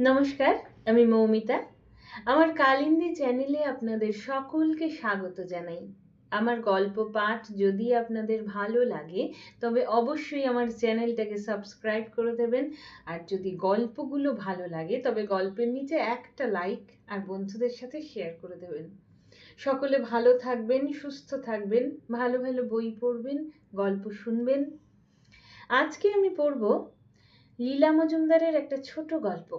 নমস্কার, আমি মৌমিতা। আমার কালিন্দী চ্যানেলে আপনাদের সকলকে স্বাগত জানাই। আমার গল্প পাঠ যদি আপনাদের ভালো লাগে তবে অবশ্যই আমার চ্যানেলটাকে সাবস্ক্রাইব করে দেবেন। আর যদি গল্পগুলো ভালো লাগে তবে গল্পের নিচে একটা লাইক আর বন্ধুদের সাথে শেয়ার করে দেবেন। সকলে ভালো থাকবেন, সুস্থ থাকবেন, ভালো ভালো বই পড়বেন, গল্প শুনবেন। আজকে আমি পড়ব লীলা মজুমদারের একটা ছোট গল্প,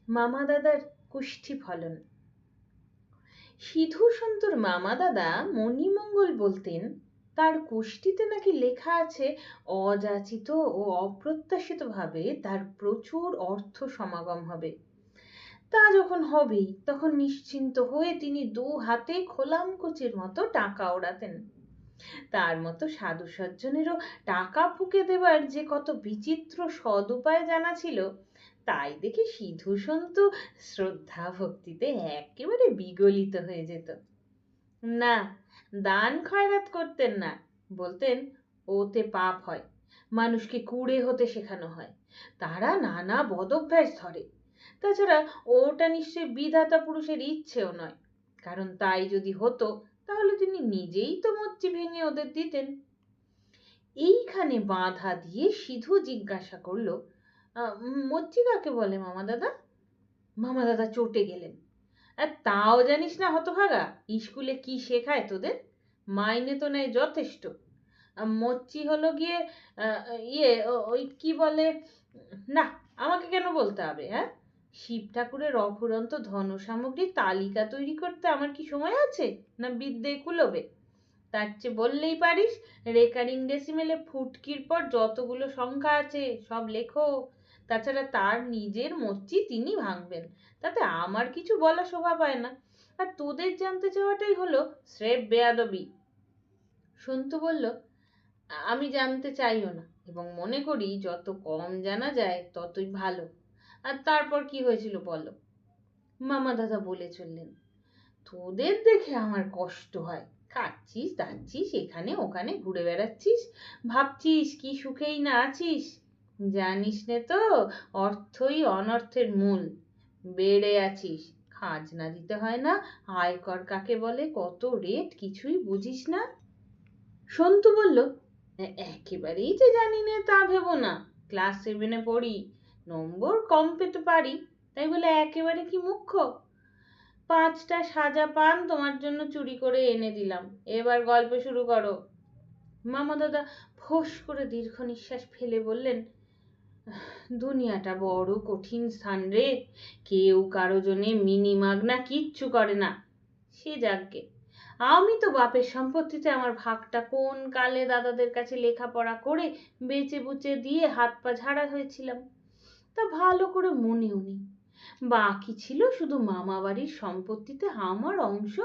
মামা দাদার কুষ্ঠি ফলন। সিধু সন্তর মামা দাদা মণিমঙ্গল বলতেন তার কুষ্ঠিতে নাকি লেখা আছে অযাচিত ও অপ্রত্যাশিত ভাবে তার প্রচুর অর্থ সমাগম হবে। তা যখন হবেই তখন নিশ্চিন্ত হয়ে তিনি দু হাতে খোলামকুচির মতো টাকা ওড়াতেন। তার মতো সাধু সজ্জনেরও টাকা ফুঁকে দেবার যে কত বিচিত্র সদুপায় জানা ছিল তাই দেখে সিধু সন্তু শ্রদ্ধা ভক্তিতে একেবারে বিগলিত হয়ে যেত। না, দান খয়রাত করতেন না, বলতেন ওতে পাপ হয়, মানুষকে কুঁড়ে হতে শেখানো হয়, তারা নানা বদভ্যাস ধরে। তাছাড়া ওটা নিশ্চয়ই বিধাতা পুরুষের ইচ্ছেও নয়, কারণ তাই যদি হতো তাহলে তিনি নিজেই তো মচ্চি ভেঙে ওদের দিতেন। এইখানে বাধা দিয়ে সিধু জিজ্ঞাসা করলো, মচ্চি কাকে বলে মামা দাদা? মামা দাদা চটে গেলেন। আর তাও জানিস না হতভাগা, স্কুলে কি শেখায় তোদের? মাইনে তো নেয় যথেষ্ট। মচ্চি হলো গিয়ে ওই কি বলে, না আমাকে কেন বলতে হবে? হ্যাঁ, শিব ঠাকুরের অফুরন্ত ধন সামগ্রীর তালিকা তৈরি করতে আমার কি সময় আছে, না বিদ্যে কুলোবে? তার চেয়ে বললেই পারিস রেকারিং ডেসিমেলে ফুটকির পর যতগুলো সংখ্যা আছে সব লেখো। তাছাড়া তার নিজের মচ্চি তিনি ভাঙবেন, তাতে আমার কিছু বলা শোভা পায় না। আর তোদের জানতে চাওয়াটাই হলো স্রেফ বেয়াদবি। সন্তু বলল, আমি জানতে চাইও না, এবং মনে করি যত কম জানা যায় ততই ভালো। আর তারপর কি হয়েছিল বলো? মামা দাদা বলে চললেন, তোদের দেখে আমার কষ্ট হয়। খাচ্ছিস দাচ্ছিস, এখানে ওখানে ঘুরে বেড়াচ্ছিস, ভাবছিস কি সুখেই না আছিস। জানিস নে তো অর্থই অনর্থের মূল। বেড়ে আছিস, খাজনা দিতে হয় না, আয়কর কাকে বলে, কত রেট, কিছুই বুঝিস না। সন্তু বলল, একেবারেই যে জানি না তা ভেবো না, ক্লাস 7-এ পড়ি, নম্বর কম পেতে পারি, তাই বলে একেবারে কি মুখ্য? 5টা সাজা পান তোমার জন্য চুরি করে এনে দিলাম, এবার গল্প শুরু করো। মামা দাদা ফোঁস করে দীর্ঘ নিঃশ্বাস ফেলে বললেন, দুনিয়াটা বড় কঠিন স্থান রে, কেউ কারো জন্যে মিনিমাগনা কিচ্ছু করে না। সে যাকগে, আমি তো বাপের সম্পত্তিতে আমার ভাগটা কোন কালে দাদাদের কাছে লেখাপড়া করে বেচে বুচে দিয়ে হাত পা ঝাড়া হয়েছিলাম, তা ভালো করে মনেও নেই। বাকি ছিল শুধু মামা বাড়ির সম্পত্তিতে আমার অংশ,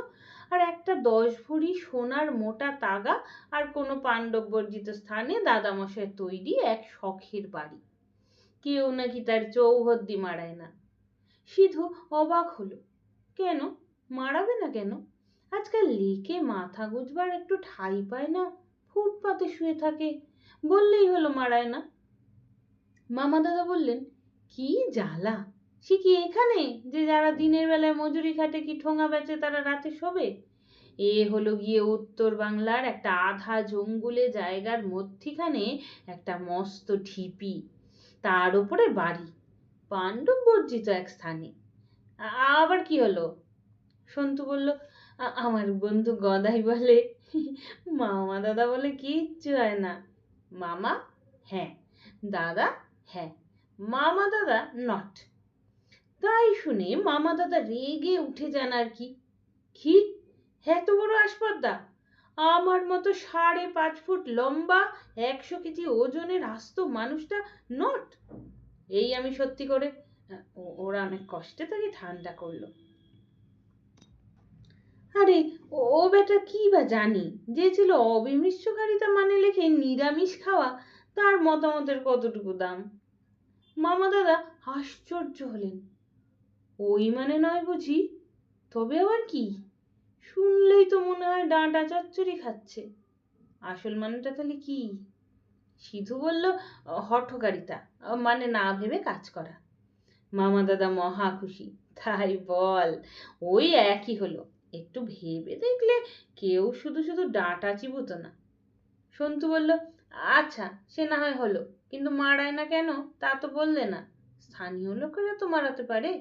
আর একটা 10 ভরি সোনার মোটা তাগা, আর কোনো পাণ্ডব বর্জিত স্থানে দাদামশাই তৈরি এক শখের বাড়ি। কেউ নাকি তার চৌহদ্দি মারায় না। সিধু অবাক হলো, কেন মারাবে না কেন? আজকাল লেকে মাথা গুজবার একটু ঠাঁই পায় না, ফুটপাতে শুয়ে থাকে, বললেই হলো মারায় না। মামা দাদা বললেন, কি জ্বালা, সে কি এখানে যে যারা দিনের বেলায় মজুরি খাটে কি ঠোঙা বেচে তারা রাতে শোবে? এ হলো গিয়ে উত্তর বাংলার একটা আধা জঙ্গুলে জায়গার মধ্যিখানে একটা মস্ত ঢিপি, তার উপরে বাড়ি, পাণ্ডব বর্জিত এক স্থানে। আবার কি হলো? সন্তু বলল, আমার বন্ধু গদাই বলে মামা দাদা বলে কিচ্ছু হয় না। মামা হ্যাঁ, দাদা হ্যাঁ, মামা দাদা নট। তাই শুনে মামা দাদা রেগে উঠে যান আর কি। কি এত বড় আসপর্দা! আমার মতো 5.5 ফুট লম্বা, 100 কেজি ওজনের আস্ত মানুষটা নট! এই আমি সত্যি করে। ওরা অনেক কষ্টে তাকে ঠান্ডা করলো। আরে ও বেটা কি বা জানি, যে ছিল অবিমিশ্রকারিতা মানে লেখে নিরামিষ খাওয়া, তার মতামতের কতটুকু দাম? মামা দাদা আশ্চর্য হলেন, ওই মানে নয় বুঝি? তবে আবার কি? শুনলেই তো মনে হয় ডাঁটা চচ্চড়ি খাচ্ছে। আসল মানেটা তাহলে কি? সিধু বলল, হঠকারিতা, মানে না ভেবে কাজ করা। মামা দাদা মহা খুশি। তাই বল, ওই একই হলো। একটু ভেবে দেখলে কেউ শুধু শুধু ডাঁটা চিবুতো না। সন্তু বলল, আচ্ছা সে না হয় হলো, কিন্তু মারায় না কেন তা তো বললে না। স্থানীয় লোকেরা তো মারাতে পারে।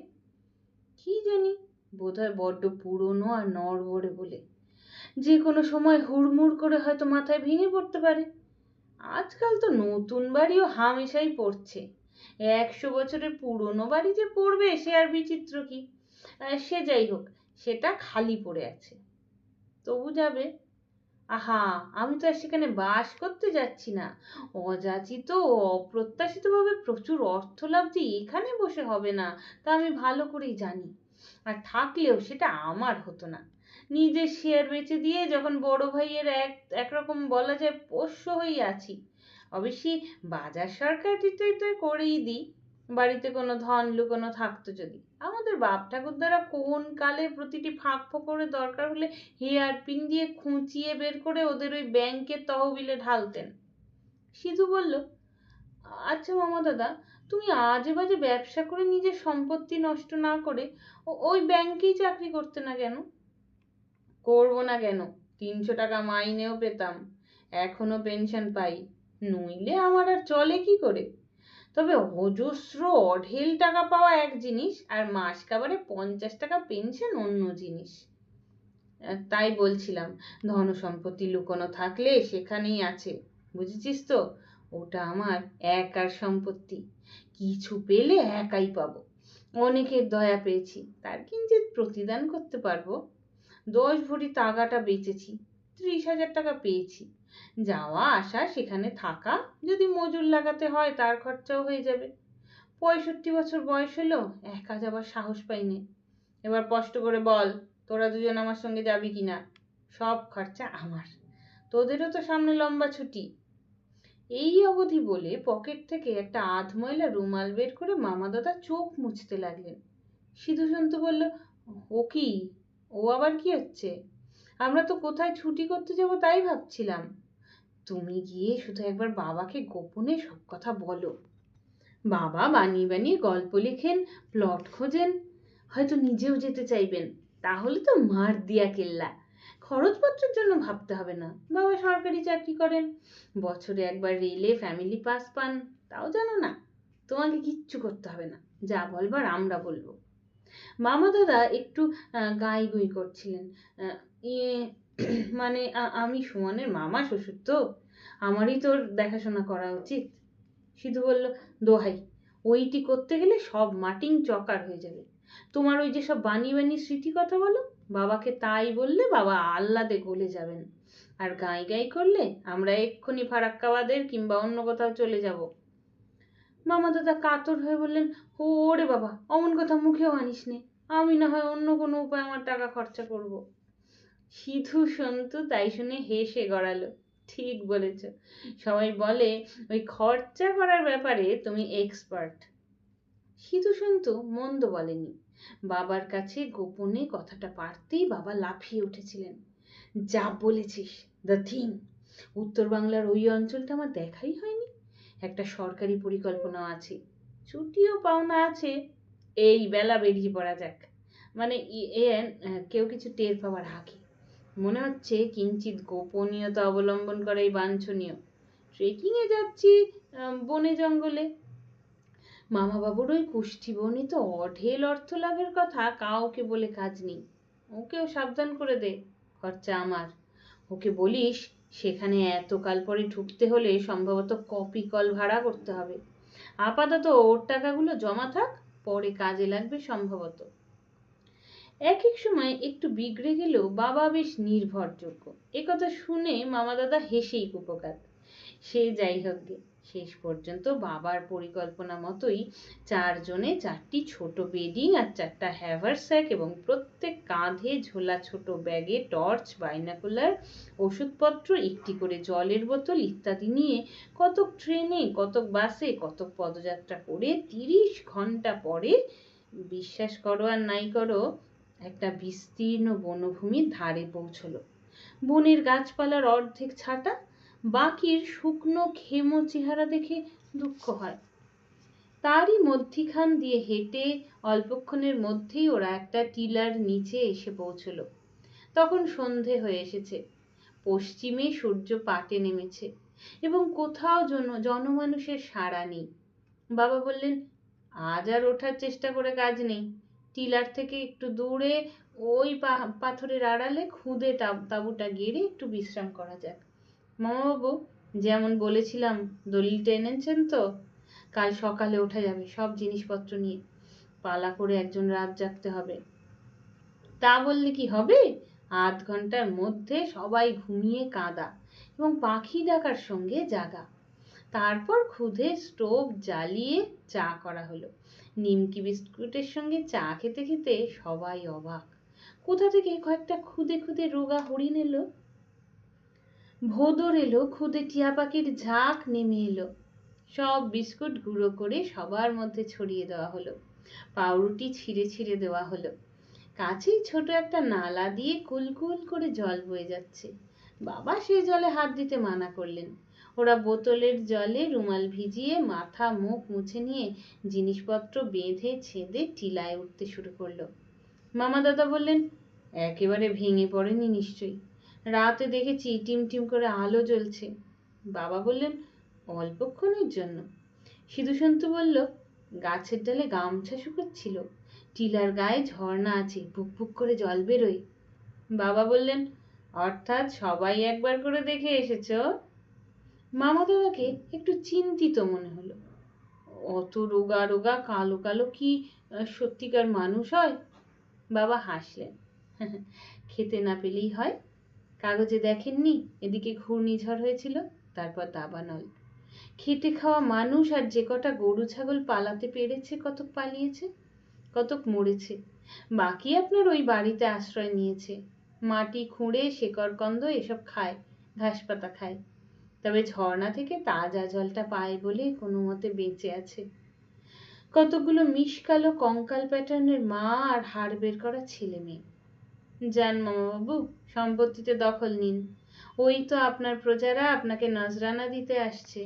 কি জানি, বোধহয় বড্ড পুরনো আর নড়বড়ে বলে। যে কোনো সময় হুড়মুড় করে হয়তো মাথায় ভেঙে পড়তে পারে। আজকাল তো নতুন বাড়িও হামেশাই পড়ছে, 100 বছরের পুরনো বাড়ি যে পড়বে সে আর বিচিত্র কি। সে যাই হোক, সেটা খালি পড়ে আছে, তবু যাবে। আহা, আমি তো আর সেখানে বাস করতে যাচ্ছি না। অযাচিত ও অপ্রত্যাশিত ভাবে প্রচুর অর্থ লাভ যে এখানে বসে হবে না তা আমি ভালো করেই জানি। আর থাকলেও সেটা আমার হতো না। নিজের শেয়ার বেচে দিয়ে যখন বড় ভাইয়ের একরকম বলা যায় পোষ্য হয়ে আছি। অবশ্যই বাজার সরকারিতে করেই দিই। বাড়িতে কোনো ধন লুকোনো থাকতো যদি, আমাদের বাপ ঠাকুরদারা কোন কালে প্রতিটি ফাঁক ফোকরে দরকার হলে হেয়ার পিন দিয়ে খুঁচিয়ে বের করে ওদের ওই ব্যাংকের তহবিলে ঢালতেন। সিধু বলল, আচ্ছা মামা দাদা, তুমি আজে বাজে ব্যবসা করে নিজের সম্পত্তি নষ্ট না করে ওই ব্যাংকেই চাকরি করতে না কেন? করবো না কেন, 300 টাকা মাইনেও পেতাম, এখনো পেনশন পাই, নইলে আমার আর চলে কি করে? তবে অজস্র অঢেল টাকা পাওয়া এক জিনিস, আর মাস কাবারে 50 টাকা পেনশন অন্য জিনিস। তাই বলছিলাম, ধন সম্পত্তি লুকোনো থাকলে সেখানেই আছে, বুঝেছিস তো? ওটা আমার একার সম্পত্তি, কিছু পেলে একাই পাবো। অনেকের দয়া পেয়েছি, তার কিঞ্চিৎ প্রতিদান করতে পারবো। 10 ভরি তাগাটা বেচেছি, 30,000 টাকা পেয়েছি। যাওয়া আসা, সেখানে থাকা, যদি মজুর লাগাতে হয় তার খরচাও হয়ে যাবে। 65 বছর বয়স হলো, একা যাবার সাহস পাইনি। এবার স্পষ্ট করে বল, তোরা দুজন আমার সঙ্গে যাবি কিনা? সব খরচা আমার, তোদেরও তো সামনে লম্বা ছুটি। এই অবধি বলে পকেট থেকে একটা আধময়লা রুমাল বের করে মামা দাদা চোখ মুছতে লাগলেন। সিধু সন্তু বলল, ও কি, ও আবার কি হচ্ছে? আমরা তো কোথায় ছুটি করতে যাব তাই ভাবছিলাম। তুমি গিয়ে শুধু একবার বাবাকে গোপনে সব কথা বলো। বাবা বানিয়ে বানিয়ে গল্প লেখেন, প্লট খোঁজেন, হয়তো নিজেও যেতে চাইবেন। তাহলে তো মার দিয়া কেল্লা। খরচপত্রের জন্য ভাবতে হবে না, বাবা সরকারি চাকরি করেন, বছরে একবার রেলে ফ্যামিলি পাস পান, তাও জানো না। তোমাকে কিচ্ছু করতে হবে না, যা বলবার আমরা বলবো। মামা দাদা একটু গাই গুই করছিলেন। ইয়ে মানে আমি সুমনের মামা শ্বশুর তো, আমারই তোর দেখাশোনা করা উচিত। সিধু বলল, দোহাই, ওইটি করতে গেলে সব মাটিং চকার হয়ে যাবে। তোমার ওই যে সব বানিয়ে বানিয়ে স্মৃতি কথা বলো, বাবাকে তাই বললে বাবা আহ্লাদে গলে যাবেন। আর গাই গাই করলে আমরা এক্ষুনি ফারাক্কাবাদের কিংবা অন্য কোথাও চলে যাব। মামা দাদা কাতর হয়ে বললেন, ওরে বাবা, অমন কথা মুখেও আনিস নে, আমি না হয় অন্য কোনো উপায় আমার টাকা খরচা করব। সিধু সন্তু তাই শুনে হেসে গড়ালো, ঠিক বলেছ, সবাই বলে ওই খরচা করার ব্যাপারে তুমি এক্সপার্ট। সিধু সন্তু মন্দ বলেনি। বাবার কাছে গোপনে কথাটা পারতেই বাবা লাফিয়ে উঠেছিলেন। যা বলেছিস, দ্য থিং। উত্তর বাংলার ওই অঞ্চলটা আমার দেখাই হয়নি। একটা সরকারি পরিকল্পনা আছে, ছুটিও পাওনা আছে। এই বেলা বেরিয়ে পড়া যাক, মানে কেউ কিছু টের পাওয়ার আগে। মনে হচ্ছে কিঞ্চিৎ গোপনীয়তা অবলম্বন করাই বাঞ্ছনীয়। ট্রেকিং এ যাচ্ছি, বনে জঙ্গলে। মামা বাবুর ওই কুষ্ঠি বর্ণিত অঢেল অর্থ লাভের কথা কাউকে বলে কাজ নেই। ওকেও সাবধান করে দে, খরচা আমার। ওকে বলিস সেখানে এতকাল পরে ঢুকতে হলে সম্ভবত কপি কল ভাড়া করতে হবে। আপাতত ওর টাকাগুলো জমা থাক, পরে কাজে লাগবে সম্ভবত। এক এক সময় একটু বিগড়ে গেলেও বাবা বেশ নির্ভরযোগ্য, একথা শুনে মামা দাদা হেসেই কুপোকাত। সে যাই হোক গে, শেষ পর্যন্ত বাবার পরিকল্পনা মতোই 4 জনে 4টি ছোট বেডিং আর 4টা হ্যাভারস্যাক এবং প্রত্যেক কাঁধে ঝোলা ছোট ব্যাগে টর্চ, বাইনাকুলার, ওষুধপত্র, একটি করে জলের বোতল ইত্যাদি নিয়ে কতক ট্রেনে, কতক বাসে, কতক পদযাত্রা করে 30 ঘন্টা পরে, বিশ্বাস করো আর নাই করো, একটা বিস্তীর্ণ বনভূমির ধারে পৌঁছলো। বনের গাছপালার অর্ধেক ছাটা, বাকির শুকনো ক্ষেমো চেহারা দেখে দুঃখ হয়। তারই মধ্যিখান দিয়ে হেঁটে অল্পক্ষণের মধ্যেই ওরা একটা টিলার নিচে এসে পৌঁছলো। তখন সন্ধে হয়ে এসেছে, পশ্চিমে সূর্য পাটে নেমেছে এবং কোথাও জনমানুষের সাড়া নেই। বাবা বললেন, আজ আর ওঠার চেষ্টা করে কাজ নেই, টিলার থেকে একটু দূরে ওই পাথরের আড়ালে খুদে তাঁবুটা গেড়ে একটু বিশ্রাম করা যাক। মামাবাবু, যেমন বলেছিলাম দলিলটা এনেছেন তো? কাল সকালে ওঠা যাবে সব জিনিসপত্র নিয়ে, পালা করে একজন রাত জাগতে হবে। তা বললে কি হবে? আধ ঘন্টার মধ্যে সবাই ঘুমিয়ে কাঁদা এবং পাখি ডাকার সঙ্গে জাগা। তারপর খুদে স্টোভ জ্বালিয়ে চা করা হলো। নিমকি বিস্কুটের সঙ্গে চা খেতে খেতে সবাই অবাক, কোথা থেকে কয়েকটা খুদে খুদে রোগা হরিণ এলো। ভোঁদর এলো, খুদে টিয়া পাখির ঝাঁক নেমে এলো। সব বিস্কুট গুঁড়ো করে সবার মধ্যে ছড়িয়ে দেওয়া হলো। পাউরুটি ছিঁড়ে ছিঁড়ে দেওয়া হলো। কাছেই ছোট একটা নালা দিয়ে কুলকুল করে জল বয়ে যাচ্ছে। বাবা সেই জলে হাত দিতে মানা করলেন। ওরা বোতলের জলে রুমাল ভিজিয়ে মাথা মুখ মুছে নিয়ে জিনিসপত্র বেঁধে ছেদে টিলায় উঠতে শুরু করলো। মামা দাদা বললেন, একেবারে ভেঙে পড়েনি নিশ্চয়ই? রাতে দেখেছি টিমটিম করে আলো জ্বলছে। বাবা বললেন, অল্পক্ষণের জন্য। সিধু সন্তু বলল, গাছের ডালে গামছা শুকোচ্ছিল, টিলার গায়ে ঝর্ণা আছে, বুক বুক করে জল বেরোয়। বাবা বললেন, অর্থাৎ সবাই একবার করে দেখে এসেছো? মামা দাদাকে একটু চিন্তিত মনে হলো। অত রোগা রোগা কালো কালো কি সত্যিকার মানুষ হয়? বাবা হাসলেন, খেতে না পেলেই হয়। কাগজে দেখেননি এদিকে ঘূর্ণিঝড় হয়েছিল, তারপর দাবানল। খেটে খাওয়া মানুষ আর যে কটা গরু ছাগল পালাতে পেরেছে, কতক পালিয়েছে, কতক মরেছে, বাকি আপনার ওই বাড়িতে আশ্রয় নিয়েছে। মাটি খুঁড়ে শেকড় কন্দ এসব খায়, ঘাস পাতা খায়। তবে ঝর্ণা থেকে তাজা জলটা পায় বলে কোনো মতে বেঁচে আছে। কতগুলো মিশকালো কঙ্কাল প্যাটার্নের মা আর হাড় বের করা ছেলে মেয়ে। যান মামাবাবু, সম্পত্তিতে দখল নিন, ওই তো আপনার প্রজারা আপনাকে নজরানা দিতে আসছে।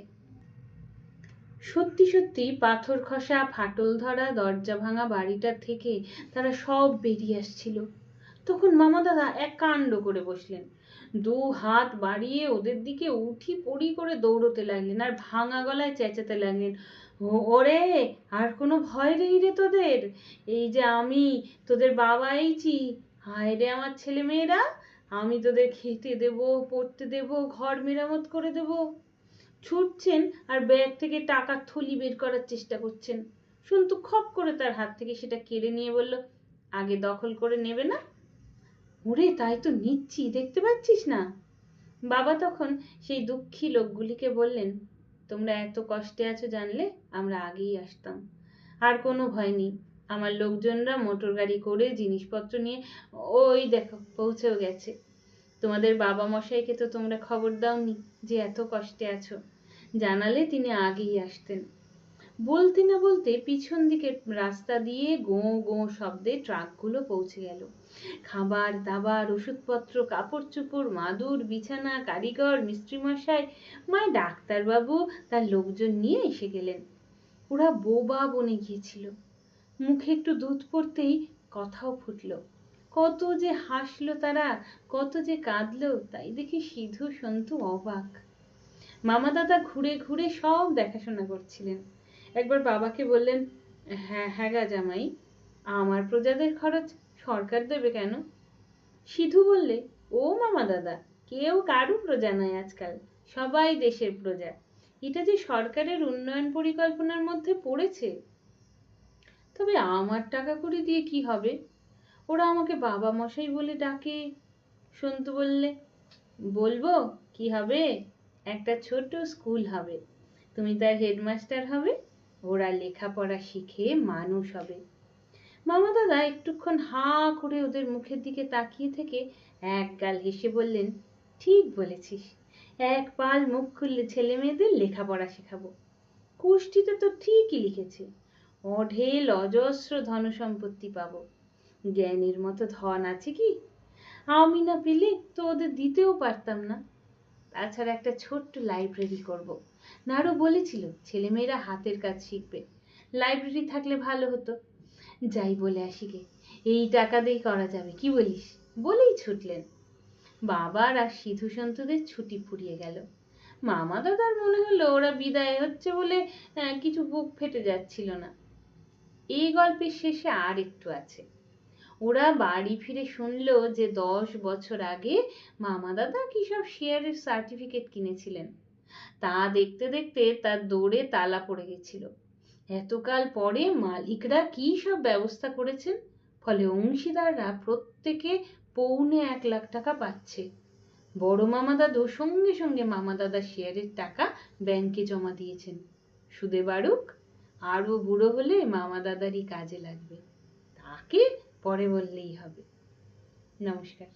সত্যি সত্যি পাথর খসা ফাটল ধরা দরজা ভাঙা বাড়িটা থেকে তারা সব বেরিয়ে আসছিল। তখন মামা দাদা এক কাণ্ড করে বসলেন, দু হাত বাড়িয়ে ওদের দিকে উঠি পড়ি করে দৌড়তে লাগলেন আর ভাঙা গলায় চেঁচাতে লাগলেন, ওরে আর কোনো ভয় নেই রে তোদের, এই যে আমি তোদের বাবা এইছি, হায় রে আমার ছেলে মেয়েরা, আমি তোদের খেতে দেব, পড়তে দেব, ঘর মেরামত করে দেব। ছুটছেন আর ব্যাগ থেকে টাকার থলি বের করার চেষ্টা করছেন। সন্তু খপ করে তার হাত থেকে সেটা কেড়ে নিয়ে বলল, আগে দখল করে নেবে না? ওরে তাই তো নিচ্ছি, দেখতে পাচ্ছিস না? বাবা তখন সেই দুঃখী লোকগুলিকে বললেন, তোমরা এত কষ্টে আছো জানলে আমরা আগেই আসতাম। আর কোনো ভয় নেই, আমার লোকজনরা মোটর গাড়ি করে জিনিসপত্র নিয়ে ওই দেখো পৌঁছেও গেছে। তোমাদের বাবা মশাইকে তো তোমরা খবর দাওনি যে এত কষ্টে আছো, জানালে তিনি আগেই আসতেন। বলতে না বলতে পিছন দিকে রাস্তা দিয়ে গোঁ গোঁ শব্দে ট্রাকগুলো পৌঁছে গেল। খাবার দাবার, ওষুধপত্র, কাপড় চোপড়, মাদুর, বিছানা, কারিগর, মিস্ত্রিমশাই, মায় ডাক্তারবাবু তার লোকজন নিয়ে এসে গেলেন। ওরা বোবা বনে গিয়েছিল। মুখে একটু দুধ পড়তেই কথাও ফুটলো। কত যে হাসলো তারা, কত যে কাঁদলো, তাই দেখি সিধু সন্তু অবাক। মামা দাদা ঘুরে ঘুরে সব দেখাশোনা করছিলেন। একবার বাবাকে বললেন, হ্যাঁ হ্যাঁ গা জামাই, আমার প্রজাদের খরচ সরকার দেবে কেন? সিধু বললে, ও মামা দাদা, কেউ কারু প্রজা নয় আজকাল, সবাই দেশের প্রজা। এটা যে সরকারের উন্নয়ন পরিকল্পনার মধ্যে পড়েছে। তবে আমার টাকা কড়ি দিয়ে কি হবে? ওরা আমাকে বাবা মশাই বলে ডাকে। সন্তু বললে, বলবো কি হবে? একটা ছোট স্কুল হবে, তুমি তার হেডমাস্টার হবে, ওরা লেখাপড়া শিখে মানুষ হবে। মামা দাদা একটুক্ষণ হাঁ করে ওদের মুখের দিকে তাকিয়ে থেকে এক গাল হেসে বললেন, ঠিক বলেছিস, এক পাল মুখ খুললে ছেলে মেয়েদের লেখাপড়া শেখাবো। কুষ্টিতে তো ঠিকই লিখেছে, অঢেল অজস্র ধনসম্পত্তি পাবো। জ্ঞানের মতো ধন আছে কি? আমি না পেলে তো ওদের দিতেও পারতাম না। তাছাড়া একটা ছোট্ট লাইব্রেরি করব। নাড়ু বলেছিল ছেলেমেয়েরা হাতের কাজ শিখবে, লাইব্রেরি থাকলে ভালো হতো। যাই বলে আসি গে, এই টাকা দিয়ে করা যাবে, কি বলিস? বলেই ছুটলেন। বাবার আর সিধু সন্তুদের ছুটি ফুরিয়ে গেল। মামা দাদার মনে হলো ওরা বিদায় হচ্ছে বলে কিছু বুক ফেটে যাচ্ছিল না। এই গল্পের শেষে আর একটু আছে। ওরা বাড়ি ফিরে শুনলো যে 10 বছর আগে মামা দাদা কি সব শেয়ারের সার্টিফিকেট কিনেছিলেন। তা দেখতে দেখতে তার দৌড়ে তালা পড়ে গেছিল। এতকাল পরে মালিকরা কি সব ব্যবস্থা করেছেন, ফলে অংশীদাররা প্রত্যেকে 1.25 লাখ পাচ্ছে। বড় মামা দাদু সঙ্গে সঙ্গে মামা দাদার শেয়ারের টাকা ব্যাংকে জমা দিয়েছেন। সুদে বাড়ুক, আরো বুড়ো হলে মামা দাদারই কাজে লাগবে। তাকে পরে বললেই হবে। নমস্কার।